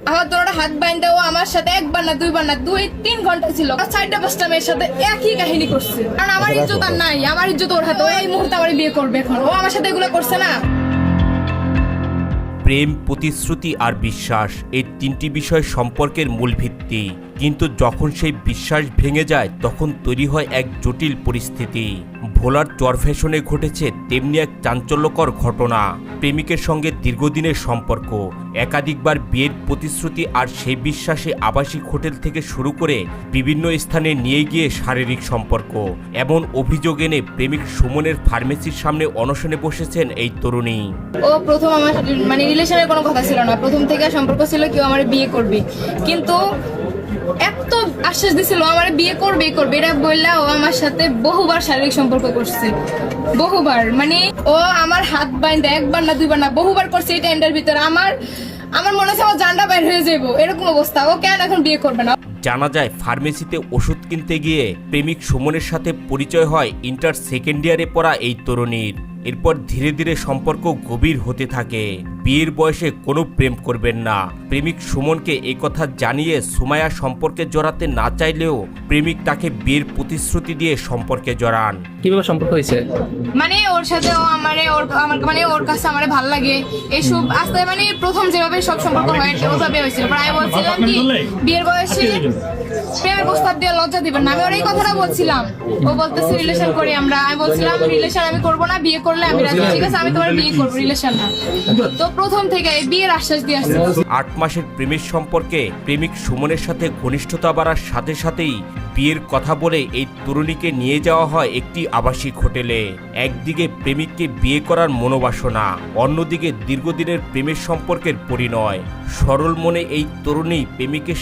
আমার তোরা হাত বাইন্ধে ও আমার সাথে একবার না দুইবার না 2-3 ঘন্টা ছিল, 4-5টা মেয়ের সাথে একই কাহিনী করছে। কারণ আমার ইজ্জত আর নাই, আমার ইজ্জত ওর হাতে। ও এই মুহূর্তে আমার বিয়ে করবে, এখন ও আমার সাথে এগুলো করছে না। প্রেম, প্রতিশ্রুতি আর বিশ্বাস এই তিনটি বিষয় সম্পর্কের মূল ভিত্তি। কিন্তু যখন সেই বিশ্বাস ভেঙে যায় তখন তৈরি হয় এক জটিল পরিস্থিতি। ভোলার চরফ্যাশনে ঘটেছে তেমনি এক চাঞ্চল্যকর ঘটনা। প্রেমিকের সঙ্গে দীর্ঘদিনের সম্পর্ক, একাধিকবার বিয়ের প্রতিশ্রুতি আর সেই বিশ্বাসে আবাসিক হোটেল থেকে শুরু করে বিভিন্ন স্থানে নিয়ে গিয়ে শারীরিক সম্পর্ক। এমন অভিযোগ এনে প্রেমিক সুমনের ফার্মেসির সামনে অনশনে বসেছেন এই তরুণী। ও প্রথম আমার রিলেশনের কোনো কথা ছিল না, প্রথম থেকে সম্পর্ক ছিল কেউ আমার বিয়ে করবে, কিন্তু এত আশ্বাস দিছিল আমার বিয়ে করবে এটা বললা ও আমার সাথে বহুবার শারীরিক সম্পর্ক করছে, বহুবার। ও আমার হাত বাইন্ধে একবার না দুইবার না বহুবার করছে। এই টাইমটার ভিতরে আমার মনে হচ্ছে আমার জানটা বাইর হয়ে যাবো, এরকম অবস্থা। ও কেন এখন বিয়ে করবে না? জানা যায় ফার্মেসিতে ওষুধ কিনতে গিয়ে প্রেমিক সুমনের সাথে পরিচয় হয় ইন্টার সেকেন্ড ইয়ারে পড়া এই তরুণীর। এরপর ধীরে ধীরে সম্পর্ক গভীর হতে থাকে। বিয়ের বয়সে কোনো প্রেম করবেন না। প্রেমিক সুমনকে একথা জানিয়ে সুমাইয়া সম্পর্কে জড়াতে না চাইলেও প্রেমিক তাকে বিয়ের প্রতিশ্রুতি দিয়ে সম্পর্কে জড়ান। কিভাবে সম্পর্ক হয়েছে? ওর সাথে ও ওর কাছে আমার ভালো লাগে এইসব আস্তে প্রথম যেভাবে সব সম্পর্ক হয় ওইভাবে হয়েছিল। আমি বলছিলাম কি বিয়ের বয়সে প্রেমের প্রস্তাব দিয়ে লজ্জা দিবেন না, আমি ওর এই কথাটা বলছিলাম। ও বলতেছে রিলেশন করি আমরা, আমি বলছিলাম রিলেশন আমি করবো না, বিয়ে করলে আমি রাজি। ঠিক আছে, আমি তোমার বিয়ে করবো, রিলেশন না। তো প্রথম থেকে বিয়ের আশ্বাস দিয়ে আসছে। 8 মাসের প্রেমের সম্পর্কে প্রেমিক সুমনের সাথে ঘনিষ্ঠতা বাড়ার সাথে সাথেই বিয়ের কথা বলে এই তরুণীকে নিয়ে যাওয়া হয় একটি আবাসিক হোটেলে। একদিকে প্রেমিককে বিয়ে করার মনোবাসনা, অন্যদিকে দীর্ঘদিনের প্রেমের সম্পর্কের পরিণয়। সরল মনে এই তরুণী প্রেমিকের